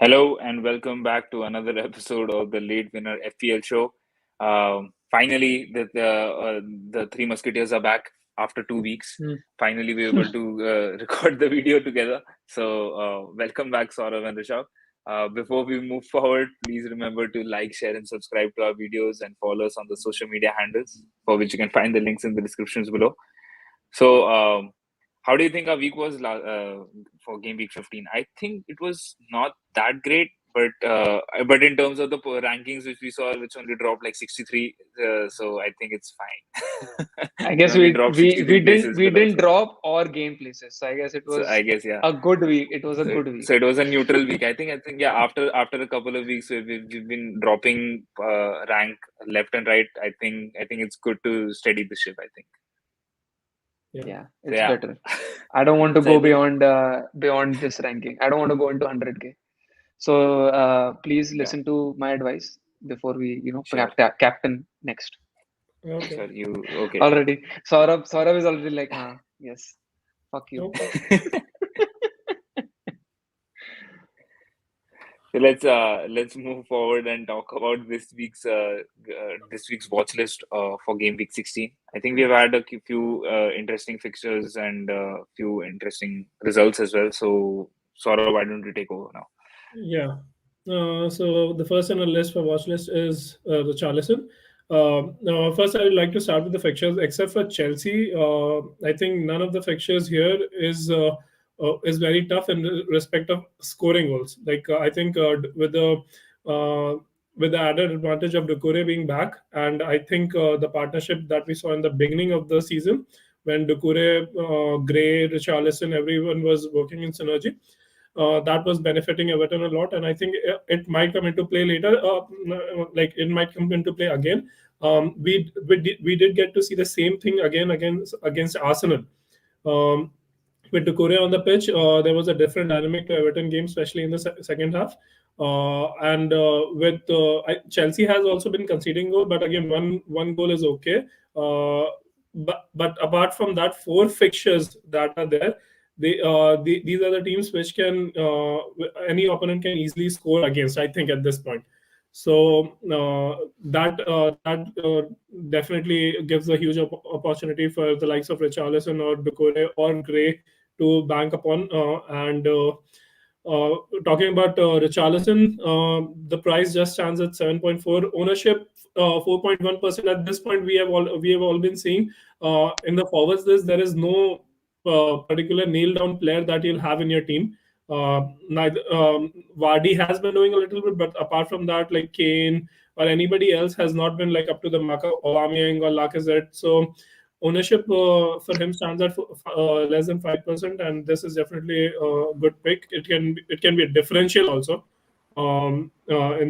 Hello and welcome back to another episode of the Late Winner FPL show. Finally, the Three Musketeers are back after 2 weeks. Finally, we were able to record the video together. So, welcome back, Saurav and Rishabh. Before we move forward, please remember to like, share, and subscribe to our videos and follow us on the social media handles, for which you can find the links in the descriptions below. So, how do you think our week was for game week 15? I think it was not that great, but in terms of the rankings which we saw, which only dropped like 63, so I think it's fine. I guess only we dropped we 63 we didn't places we below, didn't so. drop or gain places. So I guess it So was I guess, yeah. a good week. It was a good week. So it was a neutral week. I think yeah. After a couple of weeks, we've been dropping rank left and right. I think it's good to steady the ship. I think. Yeah, it's Yeah. better. I don't want to So I go think- beyond this ranking. I don't want to go into 100K. So please listen to my advice before we, Sure. captain next. Okay. Sure, okay. Already, Saurabh is already like, yes, fuck you. Okay. So let's move forward and talk about this week's watch list for game week 16. I think we've had a few interesting fixtures and few interesting results as well. So Saurav, why don't you take over now? Yeah. So the first on the list for watch list is Richarlison. Now, first, I would like to start with the fixtures. Except for Chelsea, I think none of the fixtures here is very tough in respect of scoring goals. Like I think with the added advantage of Doucouré being back, and I think the partnership that we saw in the beginning of the season when Doucouré, Gray, Richarlison, everyone was working in synergy. That was benefiting Everton a lot, and I think it might come into play later. Like it might come into play again. We did get to see the same thing again against Arsenal. With Doucouré on the pitch, there was a different dynamic to Everton game, especially in the second half. And with Chelsea has also been conceding goal, but again, one goal is okay. But apart from that, 4 fixtures that are there, these are the teams which can any opponent can easily score against. I think at this point, so that definitely gives a huge opportunity for the likes of Richarlison or Doucouré or Gray to bank upon. Talking about Richarlison, the price just stands at 7.4. Ownership 4.1% at this point. We have all been seeing in the forwards list. There is no particular nail down player that you'll have in your team. Neither Vardy has been doing a little bit, but apart from that, like Kane or anybody else has not been like up to the mark of Aubameyang or Lacazette. So ownership for him stands at less than 5%, and this is definitely a good pick. It can be a differential also in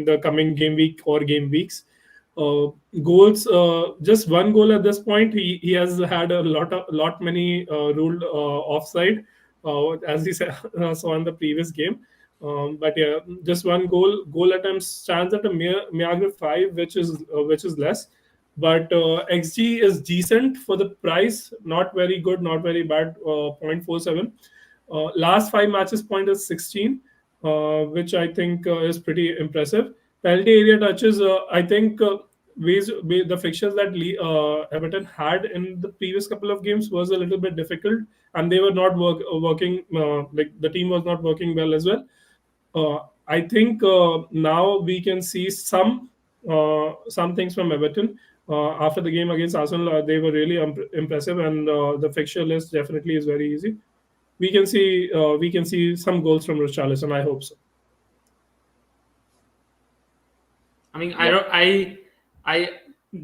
the coming game week or game weeks. Goals, just one goal at this point. He has had a lot many ruled offside, as he said, saw in the previous game. But yeah, just one goal attempts stands at a mere 5, which is less. But XG is decent for the price, not very good, not very bad. 0.47. Last 5 matches point is 16, which I think is pretty impressive. Penalty area touches, I think the fixtures that Everton had in the previous couple of games was a little bit difficult, and they were not working. Like the team was not working well as well. I think now we can see some things from Everton. After the game against Arsenal, they were really impressive, and the fixture list definitely is very easy. We can see some goals from Richarlison. I hope so. I mean, I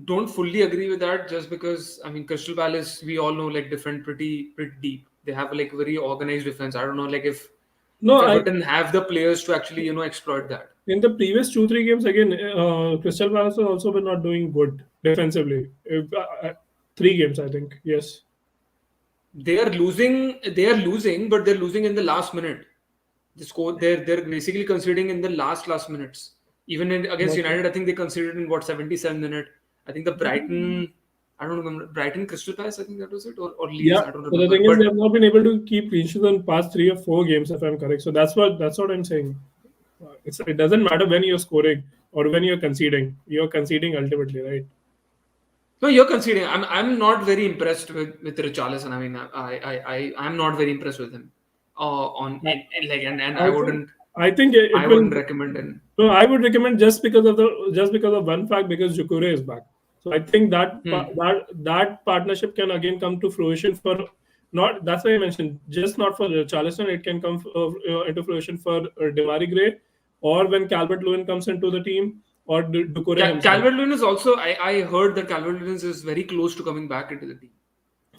don't fully agree with that, just because Crystal Palace, we all know, like, defend pretty deep. They have like very organized defense. I don't know, like if Everton have the players to actually exploit that. In the previous 2-3 games, again, Crystal Palace has also been not doing good defensively. 3 games, I think. Yes. They are losing, but they're losing in the last minute. The score, they're basically conceding in the last minutes. Even against United, I think they conceded in 77 minute. I think the Brighton, I don't remember, Brighton Crystal Palace, I think that was it, or Leeds. Yeah. I don't remember. So the thing is, they have not been able to keep clean sheets in past 3 or 4 games, if I'm correct. So that's what I'm saying. It doesn't matter when you're scoring or when you're conceding. You're conceding ultimately, right? No, you're conceding. I'm not very impressed with 𝗕𝗏𝗃𝗧𝗓. I mean, I'm not very impressed with him. I think it I will. wouldn't recommend him. No, I would recommend just because of one fact, because 𝗕𝗏𝗃𝗧𝗓 is back. So I think that partnership can again come to fruition for not. That's why I mentioned just not for 𝗕𝗏𝗃𝗧𝗓. It can come into fruition for 𝗕𝗏𝗃𝗧𝗓, or when 𝗕𝗏𝗃𝗧𝗓 comes into the team, or 𝗕𝗏𝗃𝗧𝗓 himself. 𝗕𝗏𝗃𝗧𝗓 is also. I heard that 𝗕𝗏𝗃𝗧𝗓 is very close to coming back into the team.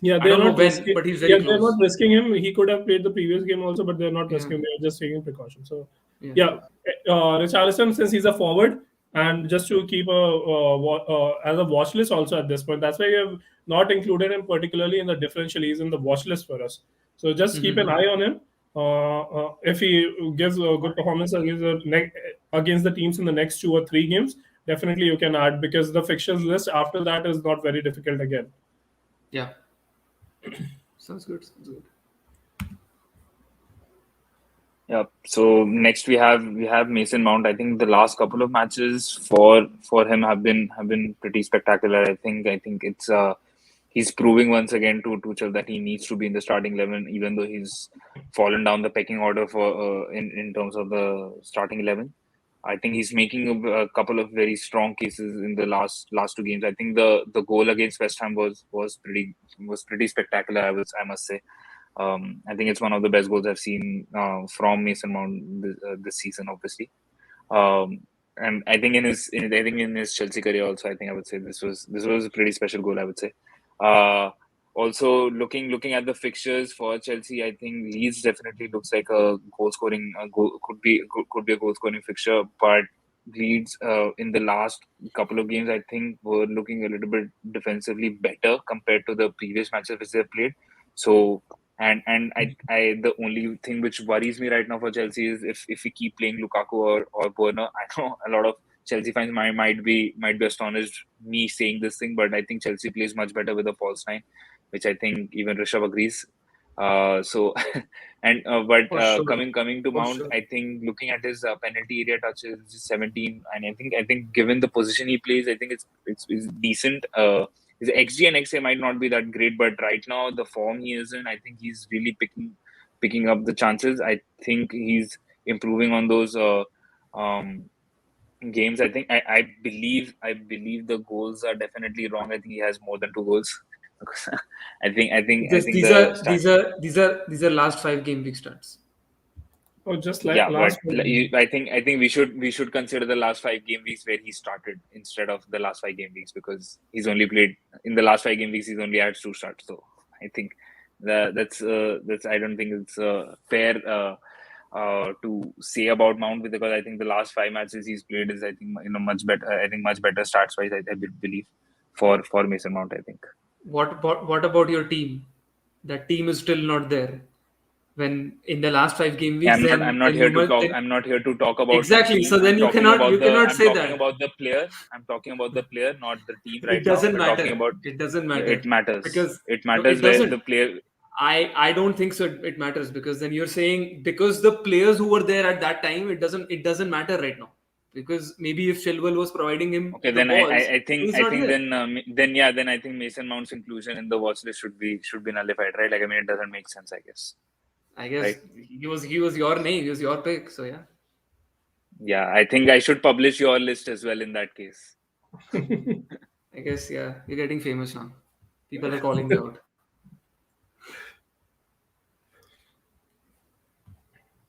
Yeah, I don't know when, but he's very close. They're not risking him. He could have played the previous game also, but they're not risking him. They're just taking precautions. So, 𝗕𝗏𝗃𝗧𝗓, since he's a forward, and just to keep as a watch list also at this point. That's why we have not included him particularly in the differential. He's in the watch list for us. So just keep an eye on him. If he gives a good performance against the teams in the next 2 or 3 games, definitely you can add, because the fixtures list after that is not very difficult again. Yeah. Sounds good. Yeah. So next we have Mason Mount. I think the last couple of matches for him have been pretty spectacular. I think it's he's proving once again to Tuchel that he needs to be in the starting 11, even though he's fallen down the pecking order for in terms of the starting 11. I think he's making a couple of very strong cases in the last 2 games. I think the goal against West Ham was pretty spectacular, I must say. I think it's one of the best goals I've seen from Mason Mount this season, obviously. And I think in his Chelsea career also, I would say this was a pretty special goal, I would say. Also, looking at the fixtures for Chelsea, I think Leeds definitely looks like a could be a goal scoring fixture. But Leeds in the last couple of games, I think, were looking a little bit defensively better compared to the previous matches which they played. So, and the only thing which worries me right now for Chelsea is if we keep playing Lukaku or Werner. I know a lot of Chelsea fans might be astonished me saying this thing, but I think Chelsea plays much better with a false 9, which I think even 𝗕𝗏𝗃𝗧𝗓 agrees. Coming to Mount, sure. I think looking at his penalty area touches 17, and I think given the position he plays, I think it's decent. His XG and XA might not be that great, but right now the form he is in, I think he's really picking up the chances. I think he's improving on those games. I think I believe the goals are definitely wrong. I think he has more than 2 goals. I think these are last 5 game week stats. Oh, just like last. But I think we should consider the last 5 game weeks where he started instead of the last 5 game weeks, because he's only played in the last 5 game weeks. He's only had 2 starts. So I think that's I don't think it's fair to say about Mount, because I think the last 5 matches he's played is much better stats wise. I believe for Mason Mount. I think. What about your team? That team is still not there. When in the last 5 game weeks, I'm not here to talk about exactly. So then you cannot say that. I'm talking about the player. I'm talking about the player, not the team right now. It doesn't matter. It doesn't matter. It matters because it matters where the player. I don't think so. It matters, because then you're saying because the players who were there at that time, it doesn't matter right now. Because maybe if Chilwell was providing him then balls, I think I think Mason Mount's inclusion in the watch list should be nullified, right? It doesn't make sense, I guess. Right? he was your name, he was your pick, so yeah. Yeah, I think I should publish your list as well in that case. I guess, yeah, you're getting famous now. People are calling you out.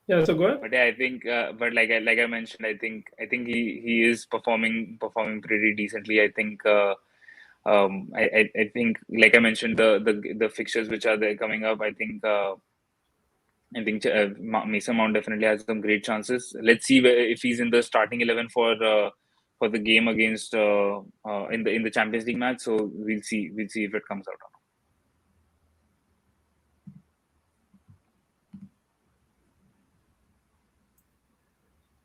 Yeah, so go ahead. But yeah, I think, but like I mentioned, I think he is performing pretty decently. I think, I think, like I mentioned, the fixtures which are there coming up, I think Mason Mount definitely has some great chances. Let's see if he's in the starting 11 for the game against in the Champions League match. So we'll see if it comes out or not.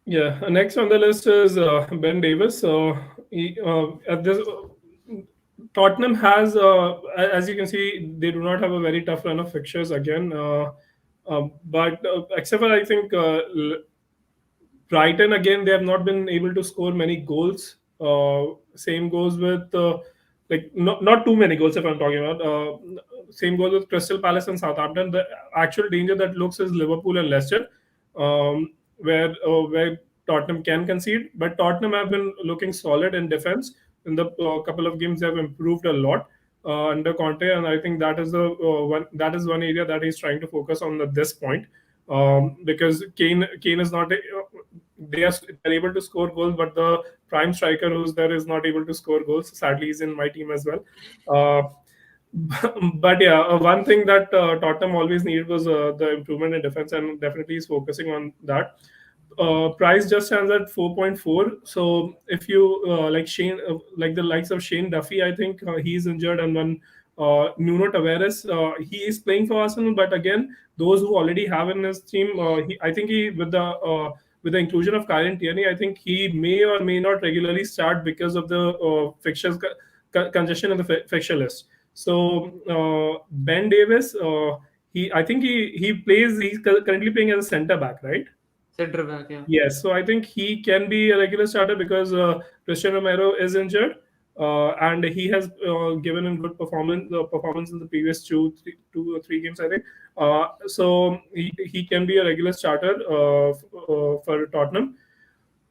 Yeah, next on the list is Ben Davies. So at this, Tottenham has, as you can see, they do not have a very tough run of fixtures again. But except for, I think, Brighton, again, they have not been able to score many goals. Same goes with like not too many goals if I'm talking about. Same goes with Crystal Palace and Southampton. The actual danger that looks is Liverpool and Leicester, where Tottenham can concede. But Tottenham have been looking solid in defense. In the couple of games, they have improved a lot under Conte, and I think that is the one area that he's trying to focus on at this point. Because Kane is not they're able to score goals, but the prime striker who's there is not able to score goals. Sadly, he's in my team as well. But yeah, one thing that Tottenham always needed was the improvement in defense, and definitely he's focusing on that. Price just stands at 4.4. So if you like the likes of Shane Duffy, I think he's injured, and then Nuno Tavares, he is playing for Arsenal, but again, those who already have in his team, I think he with the inclusion of 𝗕𝗲𝗓𝗏, I think he may or may not regularly start because of the fixtures congestion in the fixture list. So Ben Davis, I think he plays. He's currently playing as a centre back, right? Centre back, yeah. Yes, so I think he can be a regular starter because Christian Romero is injured, and he has given a good performance in the previous two or three games, I think. So he can be a regular starter for Tottenham.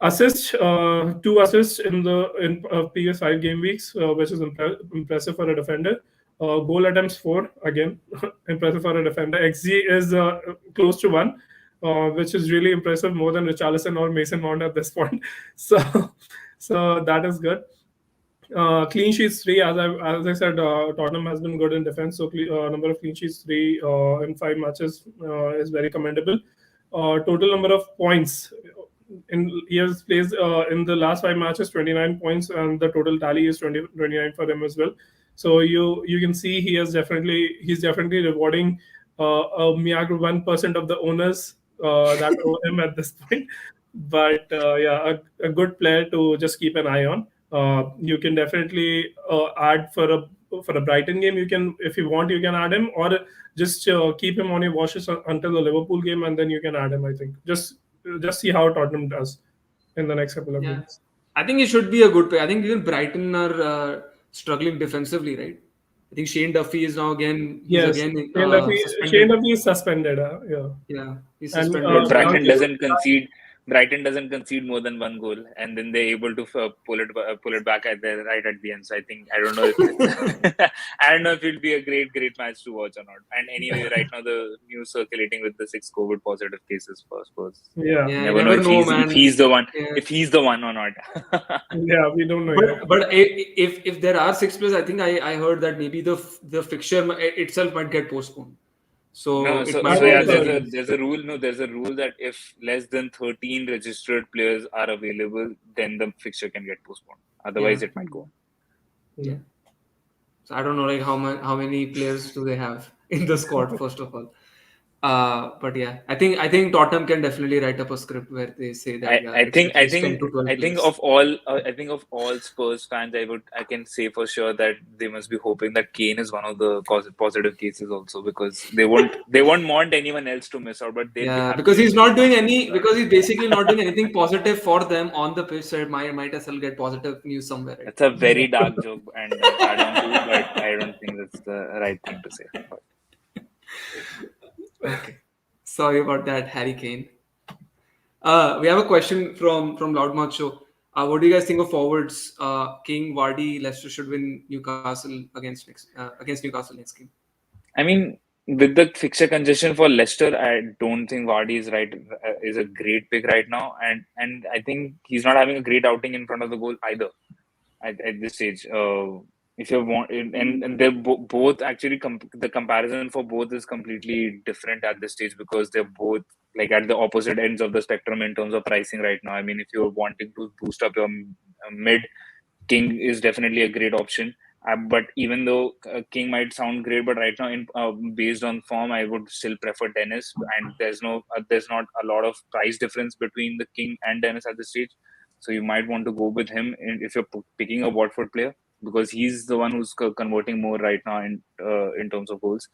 Assists, 2 assists in previous 5 game weeks, which is impressive for a defender. Goal attempts 4, again impressive for a defender. XG is close to 1. Which is really impressive, more than 𝗕𝗏𝗓𝗏 or Mason Mount at this point. So that is good. Clean sheets 3, as I said, Tottenham has been good in defense. So number of clean sheets 3 in 5 matches is very commendable. Total number of points he has placed in the last 5 matches, 29 points, and the total tally is 29 for him as well. So you can see he's definitely rewarding a mere 1% of the owners that owe him at this point. But yeah, a good player to just keep an eye on. You can definitely add for a Brighton game. You can, if you want, you can add him, or just keep him on your watch list until the Liverpool game, and then you can add him. I think just see how Tottenham does in the next couple of games. I think it should be a good play. I think even Brighton are struggling defensively, right? I think Shane Duffy is now again. Shane Duffy is suspended. Yeah, he's suspended. Brighton doesn't concede more than 1 goal, and then they're able to pull it back right at the end. So I don't know if it'll be a great match to watch or not. And anyway, right now the news circulating with the 6 COVID positive cases for Spurs. Yeah, never know if he's the one. Yeah. If he's the one or not. Yeah, we don't know. But if there are 6 players, I think I heard that maybe the fixture itself might get postponed. There's a rule. No, there's a rule that if less than 13 registered players are available, then the fixture can get postponed. Otherwise, it might go. Yeah. So I don't know, like how many players do they have in the squad, first of all. But yeah, I think Tottenham can definitely write up a script where they say that. I think of all Spurs fans, I can say for sure that they must be hoping that Kane is one of the positive cases also, because they won't want anyone else to miss out. But because he's basically not doing anything positive for them on the pitch. So might as well get positive news somewhere. Right? That's a very dark joke, and but I don't think that's the right thing to say. But. Okay. Sorry about that, Harry Kane. We have a question from 𝗕𝗏𝗪𝗏. What do you guys think of forwards? King, Vardy, Leicester should win Newcastle against Newcastle next game. I mean, with the fixture congestion for Leicester, I don't think Vardy is a great pick right now, and I think he's not having a great outing in front of the goal either at this stage. If you want, and they're both actually the comparison for both is completely different at this stage, because they're both like at the opposite ends of the spectrum in terms of pricing right now. I mean, if you're wanting to boost up your mid, King is definitely a great option. But even though King might sound great, but right now, based on form, I would still prefer Dennis. And there's not a lot of price difference between the King and Dennis at this stage, so you might want to go with him if you're picking a Watford player, because he's the one who's converting more right now in terms of goals.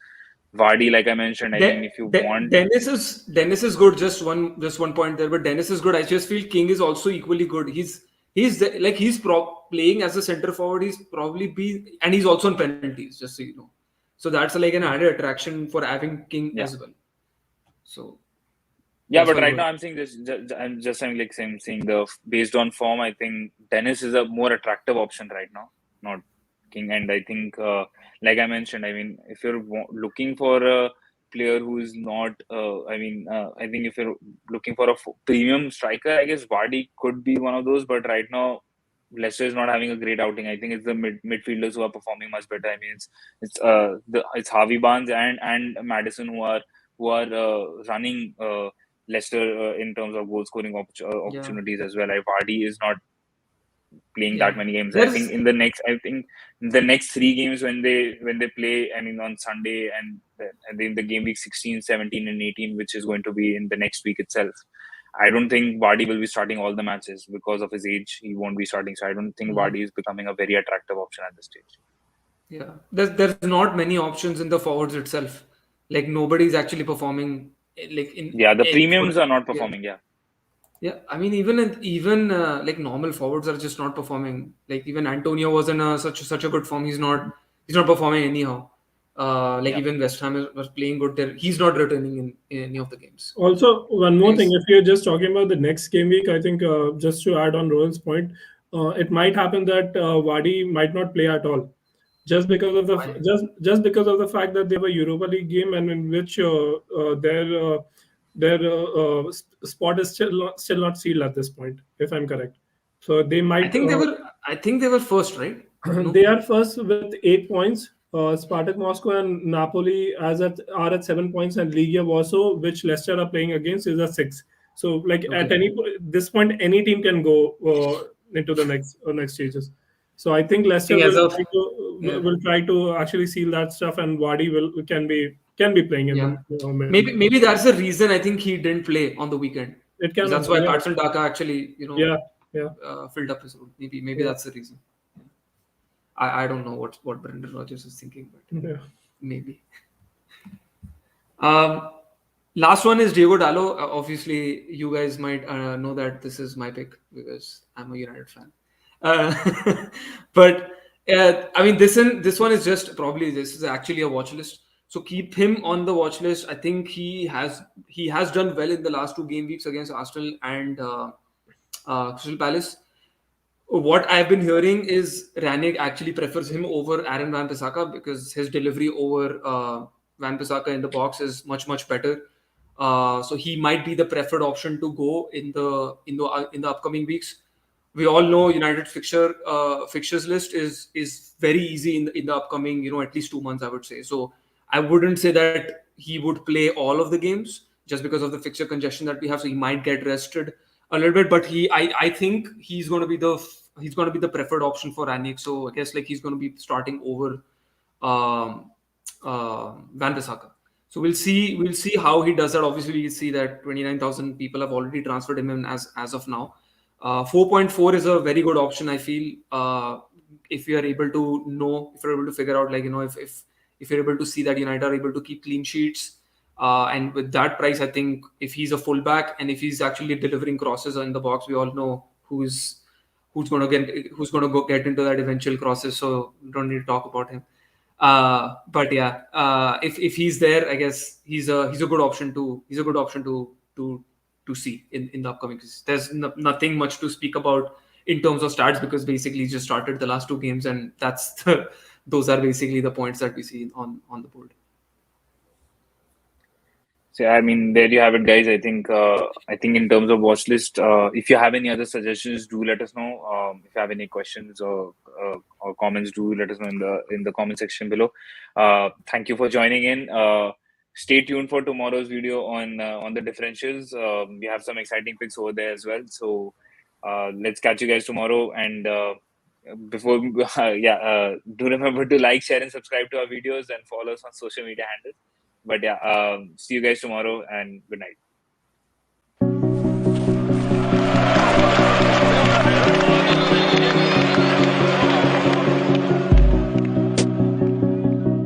𝗲𝗧, like I mentioned, I mean, if you want, Dennis is good. Just one point there, but Dennis is good. I just feel King is also equally good. He's playing as a center forward. He's probably and he's also on penalties, just so you know. So that's like an added attraction for having King as well. So yeah, but right now I'm saying this. I'm saying the based on form, I think Dennis is a more attractive option right now, not King. And I think, like I mentioned, I mean, if you're looking for a player who is not, I think if you're looking for a premium striker, I guess 𝗲𝗧 could be one of those. But right now, Leicester is not having a great outing. I think it's the midfielders who are performing much better. I mean, it's Harvey Barnes and Maddison who are running Leicester in terms of goal scoring opportunities as well. Like 𝗲𝗧 is not playing that many games. I think in the next 3 games when they play, I mean, on Sunday and then the game week 16, 17 and 18, which is going to be in the next week itself, I don't think 𝗲𝗧 will be starting all the matches because of his age. He won't be starting. So I don't think 𝗲𝗧 is becoming a very attractive option at this stage. Yeah, there's not many options in the forwards itself. Like nobody's actually performing. The premiums are not performing. Yeah, I mean even like normal forwards are just not performing. Like even Antonio was in such a good form. He's not performing anyhow. Even West Ham was playing good there. He's not returning in any of the games. Also, one more thing. If you're just talking about the next game week, I think just to add on Rohan's point, it might happen that 𝗲𝗲 might not play at all, just because of the fact that they have a Europa League game and in which their spot is still not sealed at this point, if I'm correct. So they might. I think they were first, right? They are first with 8 points. Spartak Moscow and Napoli are at 7 points, and Legia Warsaw, which Leicester are playing against, is at 6. So at this point, any team can go into the next stages. So I think Leicester will try to actually seal that stuff, and 𝗲𝗲 can be playing in the maybe that's the reason I think he didn't play on the weekend. That's why 𝗪𝗏𝗪𝗏𝗧𝗘 actually filled up his role. Maybe that's the reason. I don't know what Brendan Rodgers is thinking, but maybe. Last one is Diogo Dalot. Obviously, you guys might know that this is my pick because I'm a United fan. But I mean, this one is just this is actually a watch list. So keep him on the watch list. I think he has done well in the last 2 game weeks against Arsenal and Crystal Palace. What I've been hearing is Rangnick actually prefers him over Aaron Wan-Bissaka because his delivery over Wan-Bissaka in the box is much better. So he might be the preferred option to go in the upcoming weeks. We all know United's fixtures list is very easy in the upcoming at least 2 months, I would say. So I wouldn't say that he would play all of the games just because of the fixture congestion that we have. So he might get rested a little bit, but I think he's going to be the preferred option for Rangnick. So I guess he's going to be starting over Wan-Bissaka. So we'll see how he does that. Obviously, we see that 29,000 people have already transferred him in as of now. 4.4 is a very good option, I feel. If you're able to figure out if you're able to see that United are able to keep clean sheets. And with that price, I think if he's a fullback and if he's actually delivering crosses in the box, we all know who's going to get into that eventual crosses. So we don't need to talk about him. But if he's there, I guess he's a good option to see in the upcoming. There's nothing much to speak about in terms of stats because basically he just started the last 2 games and those are basically the points that we see on the board. So I mean, there you have it, guys. I think in terms of watch list, if you have any other suggestions, do let us know. If you have any questions or comments, do let us know in the comment section below. Thank you for joining in. Stay tuned for tomorrow's video on the differentials. We have some exciting picks over there as well. So let's catch you guys tomorrow. And before do remember to like, share, and subscribe to our videos and follow us on social media handles. But see you guys tomorrow and good night.